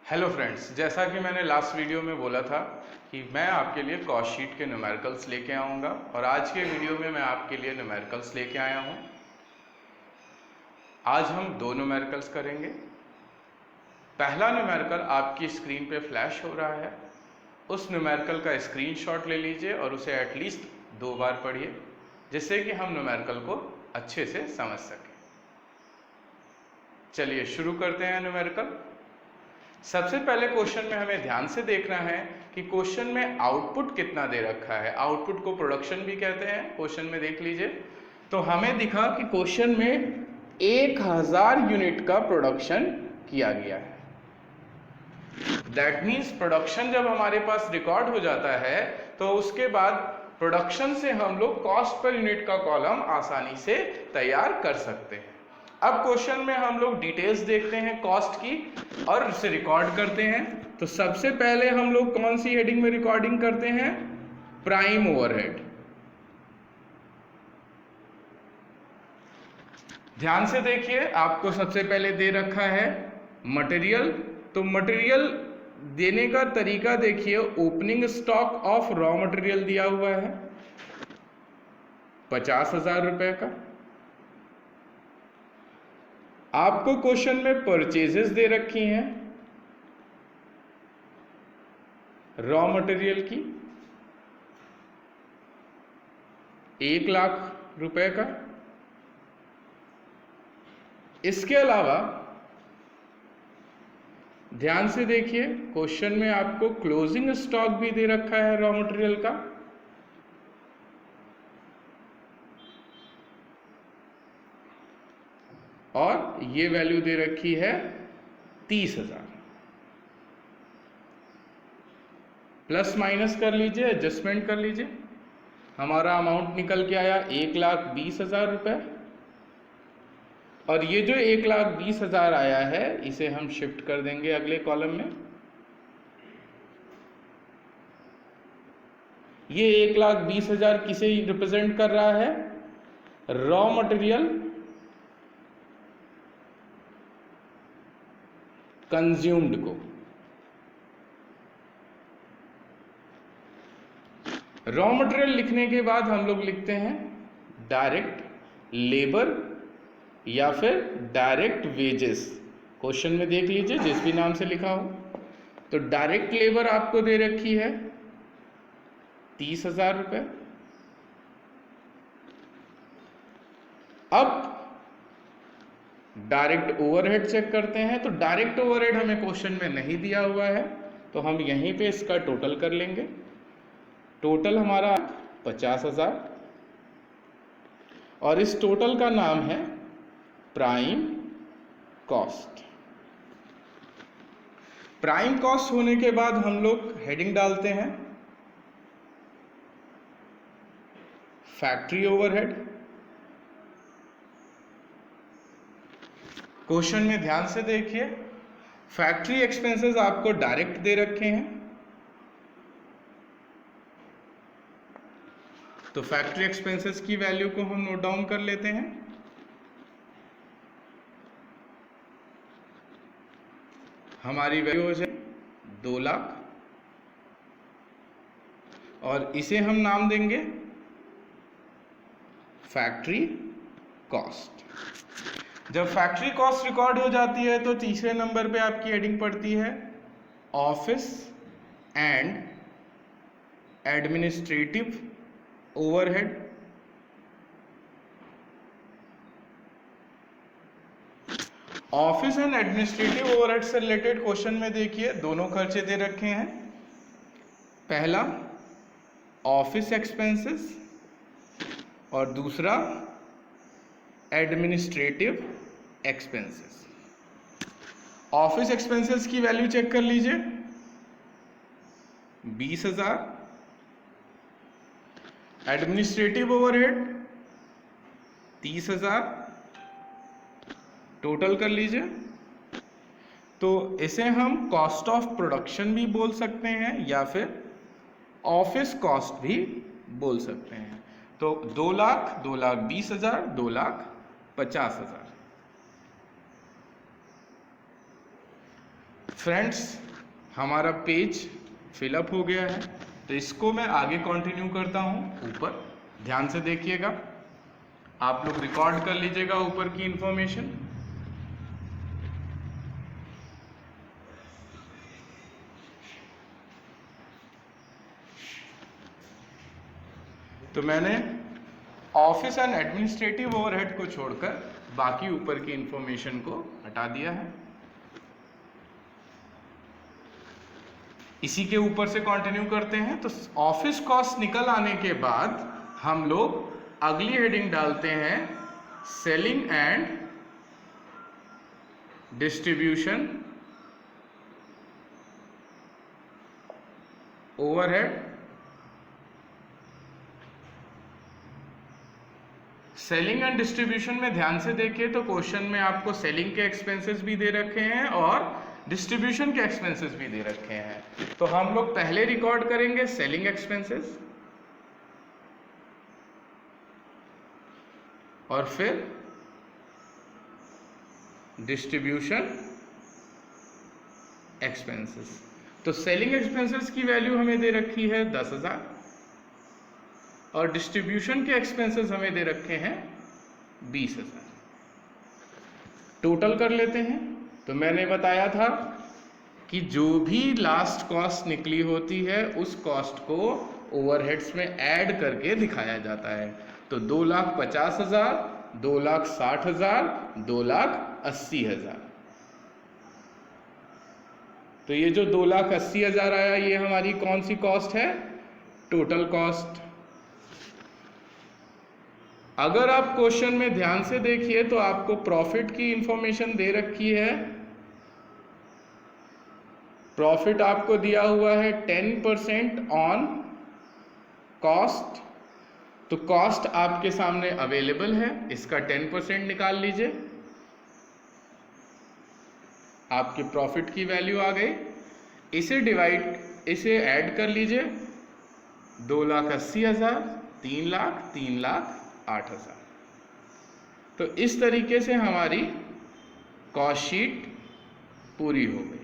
Hello friends, जैसा कि मैंने लास्ट वीडियो में बोला था कि मैं आपके लिए कॉस्ट शीट के न्यूमेरिकल्स लेके आऊँगा और आज के वीडियो में मैं आपके लिए न्यूमेरिकल्स लेके आया हूँ। आज हम दो न्यूमेरिकल्स करेंगे। पहला न्यूमेरिकल आपकी स्क्रीन पे फ्लैश हो रहा है। उस न्यूमेरिकल का स्क्रीनशॉट ले लीजिए और उसे एटलीस्ट 2 बार पढ़िए, जिससे कि हम न्यूमेरिकल को अच्छे से समझ सकें। चलिए शुरू करते हैं न्यूमेरिकल। सबसे पहले क्वेश्चन में हमें ध्यान से देखना है कि क्वेश्चन में आउटपुट कितना दे रखा है। आउटपुट को प्रोडक्शन भी कहते हैं। क्वेश्चन में देख लीजिए तो हमें दिखा कि क्वेश्चन में 1000 यूनिट का प्रोडक्शन किया गया है। दैट मीन्स प्रोडक्शन जब हमारे पास रिकॉर्ड हो जाता है तो उसके बाद प्रोडक्शन से हम लोग कॉस्ट पर यूनिट का कॉलम आसानी से तैयार कर सकते हैं। अब क्वेश्चन में हम लोग डिटेल्स देखते हैं कॉस्ट की और उसे रिकॉर्ड करते हैं। तो सबसे पहले हम लोग कौन सी हेडिंग में रिकॉर्डिंग करते हैं? Prime overhead. ध्यान से देखिए, आपको सबसे पहले दे रखा है मटेरियल। तो मटेरियल देने का तरीका देखिए, opening stock of raw material दिया हुआ है 50,000 रुपए का। आपको क्वेश्चन में परचेजेस दे रखी हैं रॉ मटेरियल की 1 लाख रुपए का। इसके अलावा ध्यान से देखिए, क्वेश्चन में आपको क्लोजिंग स्टॉक भी दे रखा है रॉ मटेरियल का और ये वैल्यू दे रखी है 30,000। प्लस माइनस कर लीजिए, एडजस्टमेंट कर लीजिए। हमारा अमाउंट निकल के आया 1,20,000 रुपए। और ये जो 1,20,000 आया है इसे हम शिफ्ट कर देंगे अगले कॉलम में। ये 1,20,000 किसे रिप्रेजेंट कर रहा है? रॉ मटेरियल कंज्यूम्ड को। रॉ मटेरियल लिखने के बाद हम लोग लिखते हैं डायरेक्ट लेबर या फिर डायरेक्ट वेजेस। क्वेश्चन में देख लीजिए जिस भी नाम से लिखा हो। तो डायरेक्ट लेबर आपको दे रखी है 30,000 रुपए। अब डायरेक्ट ओवरहेड चेक करते हैं। तो डायरेक्ट ओवरहेड हमें क्वेश्चन में नहीं दिया हुआ है, तो हम यहीं पे इसका टोटल कर लेंगे। टोटल हमारा 50,000 और इस टोटल का नाम है प्राइम कॉस्ट। प्राइम कॉस्ट होने के बाद हम लोग हेडिंग डालते हैं फैक्ट्री ओवरहेड। क्वेश्चन में ध्यान से देखिए, फैक्ट्री एक्सपेंसेस आपको डायरेक्ट दे रखे हैं। तो फैक्ट्री एक्सपेंसेस की वैल्यू को हम नोट डाउन कर लेते हैं। हमारी वैल्यू हो जाए 2 लाख और इसे हम नाम देंगे फैक्ट्री कॉस्ट। जब फैक्ट्री कॉस्ट रिकॉर्ड हो जाती है तो तीसरे नंबर पे आपकी हेडिंग पड़ती है office and administrative overhead. Office and administrative overhead से रिलेटेड क्वेश्चन में देखिए दोनों खर्चे दे रखे हैं। पहला ऑफिस एक्सपेंसेस और दूसरा एडमिनिस्ट्रेटिव एक्सपेंसेस। ऑफिस एक्सपेंसेस की वैल्यू चेक कर लीजिए 20,000। Administrative overhead 30,000। टोटल कर लीजिए। तो इसे हम कॉस्ट ऑफ प्रोडक्शन भी बोल सकते हैं या फिर ऑफिस कॉस्ट भी बोल सकते हैं। तो 2 लाख, 2,20,000, 2,50,000। फ्रेंड्स, हमारा पेज फिलअप हो गया है, तो इसको मैं आगे कंटिन्यू करता हूँ। ऊपर ध्यान से देखिएगा, आप लोग रिकॉर्ड कर लीजिएगा ऊपर की इंफॉर्मेशन। तो मैंने ऑफिस एंड एडमिनिस्ट्रेटिव ओवरहेड को छोड़कर बाकी ऊपर की इंफॉर्मेशन को हटा दिया है। इसी के ऊपर से कंटिन्यू करते हैं। तो ऑफिस कॉस्ट निकल आने के बाद हम लोग अगली हेडिंग डालते हैं, selling and distribution overhead. Selling and distribution में ध्यान से देखिए तो क्वेश्चन में आपको सेलिंग के एक्सपेंसेस भी दे रखे हैं और डिस्ट्रीब्यूशन के एक्सपेंसेस भी दे रखे हैं। तो हम लोग पहले रिकॉर्ड करेंगे सेलिंग एक्सपेंसेस और फिर डिस्ट्रीब्यूशन एक्सपेंसेस। तो सेलिंग एक्सपेंसेस की वैल्यू हमें दे रखी है 10,000 और डिस्ट्रीब्यूशन के एक्सपेंसेस हमें दे रखे हैं 20,000। टोटल कर लेते हैं। तो मैंने बताया था कि जो भी लास्ट कॉस्ट निकली होती है उस कॉस्ट को ओवरहेड्स में ऐड करके दिखाया जाता है। तो 2,50,000, 2,60,000, 2,80,000। तो ये जो 2,80,000 आया, ये हमारी कौन सी कॉस्ट है? Total cost. अगर आप क्वेश्चन में ध्यान से देखिए तो आपको प्रॉफिट की इंफॉर्मेशन दे रखी है। प्रॉफिट आपको दिया हुआ है 10% ऑन कॉस्ट। तो कॉस्ट आपके सामने अवेलेबल है, इसका 10% निकाल लीजिए, आपके प्रॉफिट की वैल्यू आ गई। इसे ऐड कर लीजिए, 2,80,000, 3,00,000, 3,08,000। तो इस तरीके से हमारी कॉस्ट शीट पूरी हो गई।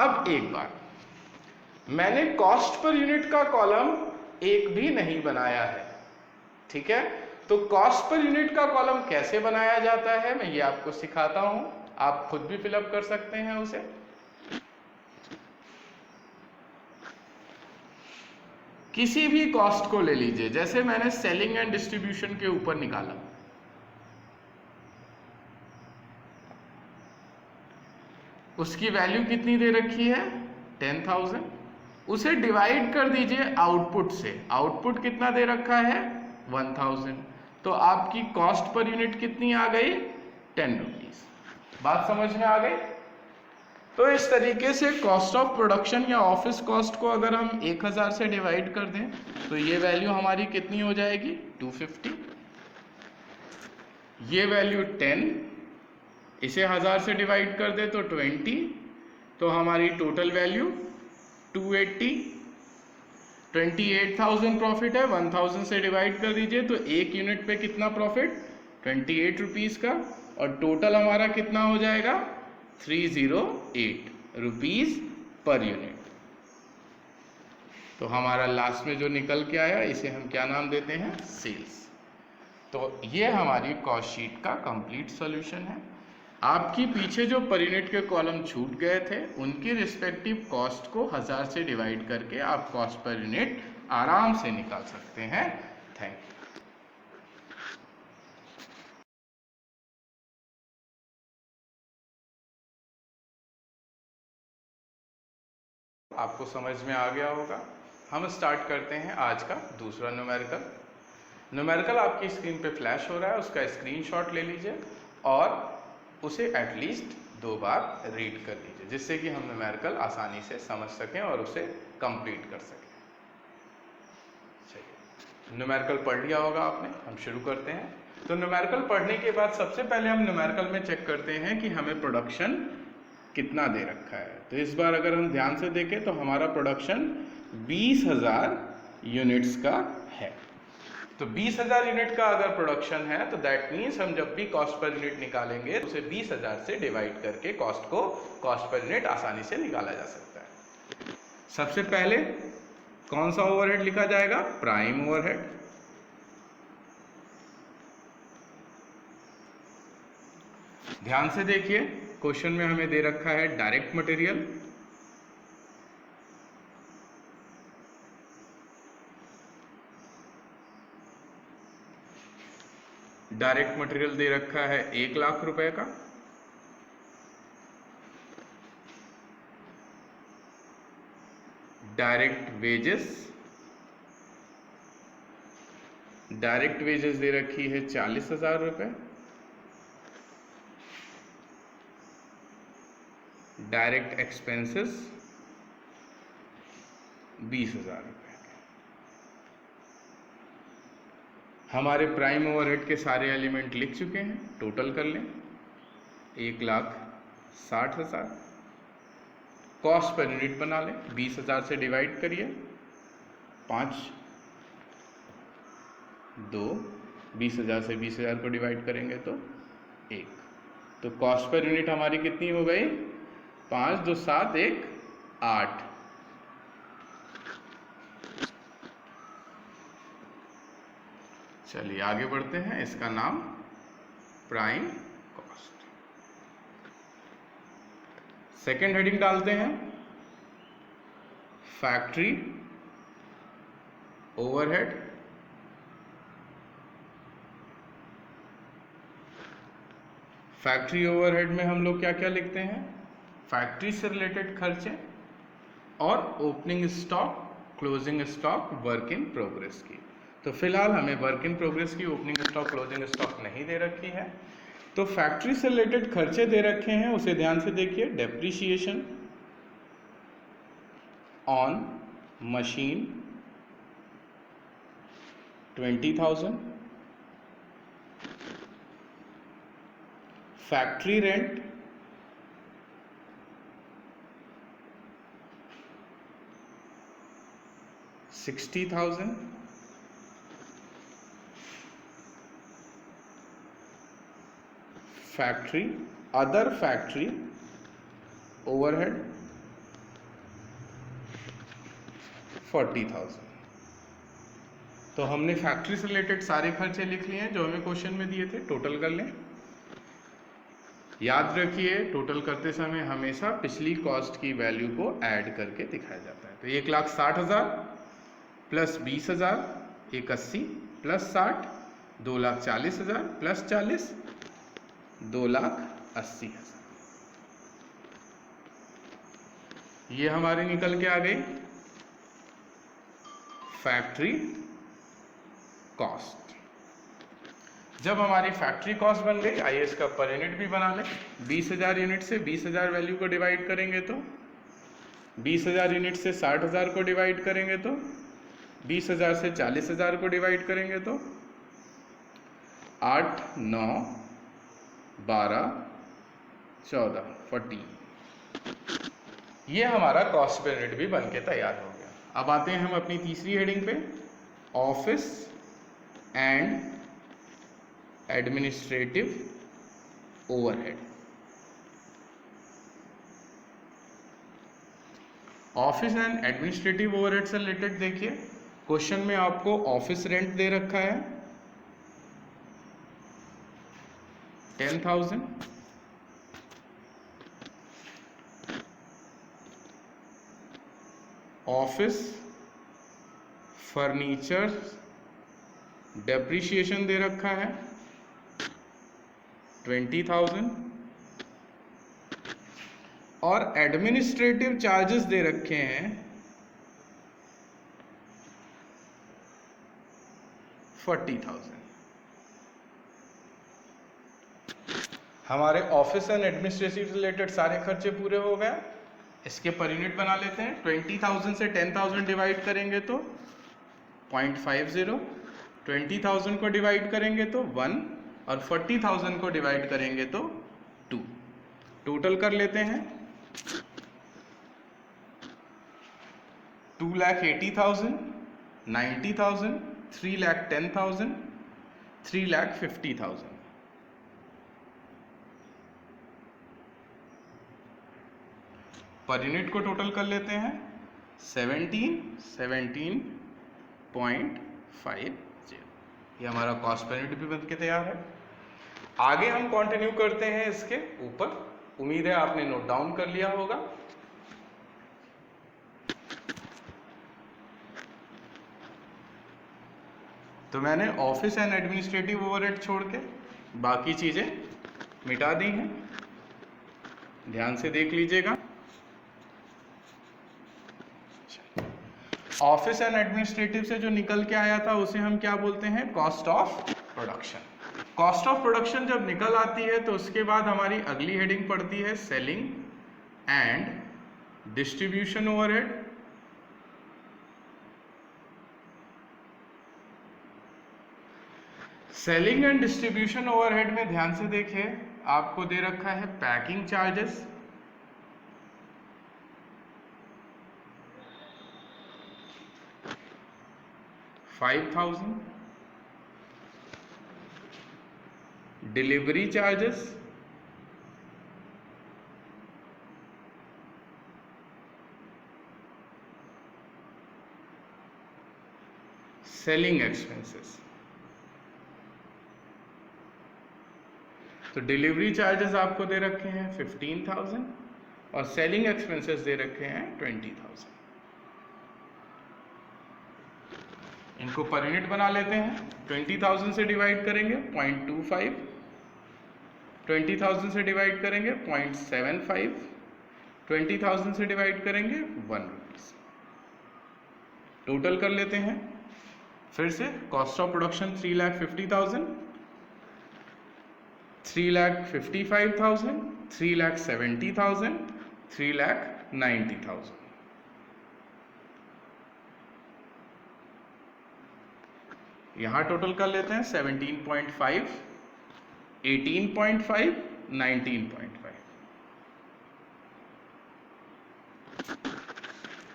अब एक बार, मैंने कॉस्ट पर यूनिट का कॉलम एक भी नहीं बनाया है, ठीक है? तो कॉस्ट पर यूनिट का कॉलम कैसे बनाया जाता है मैं ये आपको सिखाता हूं, आप खुद भी फिलअप कर सकते हैं उसे। किसी भी कॉस्ट को ले लीजिए, जैसे मैंने सेलिंग एंड डिस्ट्रीब्यूशन के ऊपर निकाला, उसकी वैल्यू कितनी दे रखी है? 10,000। उसे डिवाइड कर दीजिए आउटपुट से। आउटपुट कितना दे रखा है? 1,000। तो आपकी कॉस्ट पर यूनिट कितनी आ गई? 10 रुपीज। बात समझ में आ गई? तो इस तरीके से कॉस्ट ऑफ प्रोडक्शन या ऑफिस कॉस्ट को अगर हम 1,000 से डिवाइड कर दें तो ये वैल्यू हमारी कितनी हो जाएगी? 250। ये वैल्यू 10, इसे 1000 से डिवाइड कर दे तो 20, तो हमारी टोटल वैल्यू 280। 28,000 प्रॉफिट है, 1,000 से डिवाइड कर दीजिए तो एक यूनिट पे कितना प्रॉफिट? 28 रुपीज का, और टोटल हमारा कितना हो जाएगा? 308 रुपीज पर यूनिट। तो हमारा लास्ट में जो निकल के आया इसे हम क्या नाम देते हैं? सेल्स। तो ये हमारी कॉस्ट शीट का कंप्लीट सॉल्यूशन है। आपकी पीछे जो पर यूनिट के कॉलम छूट गए थे उनकी रिस्पेक्टिव कॉस्ट को 1000 से डिवाइड करके आप कॉस्ट पर यूनिट आराम से निकाल सकते हैं। Thank you. आपको समझ में आ गया होगा। हम स्टार्ट करते हैं आज का दूसरा न्यूमेरिकल। न्यूमेरिकल आपकी स्क्रीन पे फ्लैश हो रहा है, उसका स्क्रीनशॉट ले लीजिए और उसे एटलीस्ट 2 बार रीड कर लीजिए, जिससे कि हम न्यूमेरिकल आसानी से समझ सकें और उसे कंप्लीट कर सकें। चलिए, न्यूमेरिकल पढ़ लिया होगा आपने, हम शुरू करते हैं। तो न्यूमेरिकल पढ़ने के बाद सबसे पहले हम न्यूमेरिकल में चेक करते हैं कि हमें प्रोडक्शन कितना दे रखा है। तो इस बार अगर हम ध्यान से देखें तो हमारा प्रोडक्शन 20,000 यूनिट्स का है। तो 20,000 यूनिट का अगर प्रोडक्शन है तो दैट मीन्स हम जब भी कॉस्ट पर यूनिट निकालेंगे तो उसे 20,000 से डिवाइड करके कॉस्ट पर यूनिट आसानी से निकाला जा सकता है। सबसे पहले कौन सा ओवरहेड लिखा जाएगा? Prime overhead. ध्यान से देखिए, क्वेश्चन में हमें दे रखा है डायरेक्ट मटेरियल, डायरेक्ट मटेरियल दे रखा है 1 लाख रुपए का। डायरेक्ट वेजेस दे रखी है 40,000 रुपए। डायरेक्ट एक्सपेंसेस 20,000 रुपए। हमारे प्राइम ओवरहेड के सारे एलिमेंट लिख चुके हैं, टोटल कर लें 1,60,000। कॉस्ट पर यूनिट बना लें, 20,000 से डिवाइड करिए 5 2, 20,000 से 20,000 को डिवाइड करेंगे तो 1। तो कॉस्ट पर यूनिट हमारी कितनी हो गई? 5 2 7 1 8। चलिए आगे बढ़ते हैं। इसका नाम प्राइम कॉस्ट। सेकेंड हेडिंग डालते हैं फैक्ट्री ओवरहेड। फैक्ट्री ओवरहेड में हम लोग क्या क्या लिखते हैं? फैक्ट्री से रिलेटेड खर्चे और opening stock, closing stock, work in progress की। तो फिलहाल हमें वर्क इन प्रोग्रेस की ओपनिंग स्टॉक, क्लोजिंग स्टॉक नहीं दे रखी है। तो फैक्ट्री से रिलेटेड खर्चे दे रखे हैं, उसे ध्यान से देखिए। Depreciation on machine 20,000। Factory rent 60,000। Factory other factory overhead 40,000। तो हमने फैक्ट्री से रिलेटेड सारे खर्चे लिख लिए हैं जो हमें क्वेश्चन में दिए थे। टोटल कर लें। याद रखिए, टोटल करते समय हमेशा पिछली कॉस्ट की वैल्यू को ऐड करके दिखाया जाता है। तो 1,60,000 प्लस 20,000 1,80 प्लस 60 2,40,000 प्लस 40 2,80,000। ये हमारी निकल के आ गई फैक्ट्री कॉस्ट। जब हमारी फैक्ट्री कॉस्ट बन गई, आइए इसका पर यूनिट भी बना लें। 20,000 यूनिट से 20,000 वैल्यू को डिवाइड करेंगे तो 20,000 यूनिट से 60,000 को डिवाइड करेंगे तो 20,000 से 40,000 को डिवाइड करेंगे तो 8 9 12 14 40। ये हमारा कॉस्ट पर यूनिट भी बन के तैयार हो गया। अब आते हैं हम अपनी तीसरी हेडिंग पे, office and administrative overhead. Office and administrative overhead से रिलेटेड देखिए, क्वेश्चन में आपको ऑफिस रेंट दे रखा है 10,000। ऑफिस फर्नीचर डेप्रीशिएशन दे रखा है 20,000 और एडमिनिस्ट्रेटिव चार्जेस दे रखे हैं 40,000। हमारे ऑफिस एंड एडमिनिस्ट्रेटिव रिलेटेड सारे खर्चे पूरे हो गए। इसके पर यूनिट बना लेते हैं। 20,000 से 10,000 डिवाइड करेंगे तो 0.50, 20,000 को डिवाइड करेंगे तो 1 और 40,000 को डिवाइड करेंगे तो 2। टोटल कर लेते हैं 2,80,000, 90,000, 3,10,000, 3,50,000। पर यूनिट को टोटल कर लेते हैं 17.50। ये हमारा कॉस्ट पर यूनिट भी बन के तैयार है। आगे हम कंटिन्यू करते हैं इसके ऊपर। उम्मीद है आपने नोट डाउन कर लिया होगा। तो मैंने ऑफिस एंड एडमिनिस्ट्रेटिव ओवरहेड छोड़ के बाकी चीजें मिटा दी हैं, ध्यान से देख लीजिएगा। ऑफिस एंड एडमिनिस्ट्रेटिव से जो निकल के आया था उसे हम क्या बोलते हैं? Cost of production. Cost of production जब निकल आती है तो उसके बाद हमारी अगली हेडिंग पड़ती है selling and distribution overhead. Selling and distribution overhead में ध्यान से देखिए, आपको दे रखा है packing charges, $5,000, delivery charges selling expenses. तो डिलीवरी चार्जेस आपको दे रखे हैं 15,000 और सेलिंग एक्सपेंसेस दे रखे हैं 20,000। इनको पर यूनिट बना लेते हैं। 20,000 से डिवाइड करेंगे 0.25, 20,000 से डिवाइड करेंगे 0.75, 20,000 से डिवाइड करेंगे 1 रुपीज। टोटल कर लेते हैं फिर से। Cost of production 3,50,000, 3,55,000, 3,70,000, 3,90,000। यहां टोटल कर लेते हैं 17.5, 18.5, 19.5।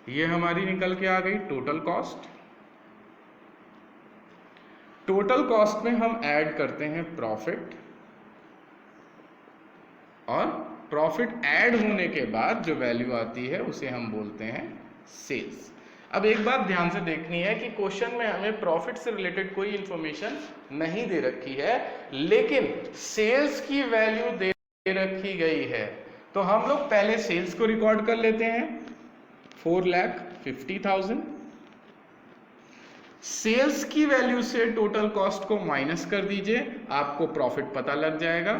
ये हमारी निकल के आ गई टोटल कॉस्ट। टोटल कॉस्ट में हम ऐड करते हैं प्रॉफिट, और प्रॉफिट ऐड होने के बाद जो वैल्यू आती है उसे हम बोलते हैं सेल्स। अब एक बात ध्यान से देखनी है कि क्वेश्चन में हमें प्रॉफिट से रिलेटेड कोई इंफॉर्मेशन नहीं दे रखी है, लेकिन सेल्स की वैल्यू दे रखी गई है। तो हम लोग पहले सेल्स को रिकॉर्ड कर लेते हैं 4,50,000। सेल्स की वैल्यू से टोटल कॉस्ट को माइनस कर दीजिए, आपको प्रॉफिट पता लग जाएगा।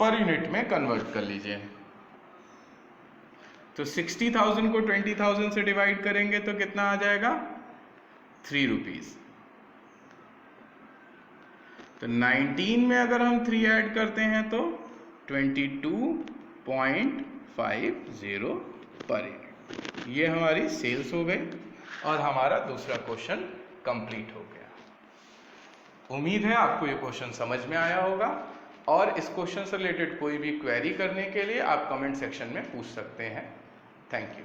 पर यूनिट में कन्वर्ट कर लीजिए। तो 60,000 को 20,000 से डिवाइड करेंगे तो कितना आ जाएगा? 3 रुपीज। तो 19 में अगर हम 3 ऐड करते हैं तो 22.50 पर यूनिट। ये हमारी सेल्स हो गई और हमारा दूसरा क्वेश्चन कंप्लीट हो गया। उम्मीद है आपको ये क्वेश्चन समझ में आया होगा, और इस क्वेश्चन से रिलेटेड कोई भी क्वेरी करने के लिए आप कमेंट सेक्शन में पूछ सकते हैं। Thank you.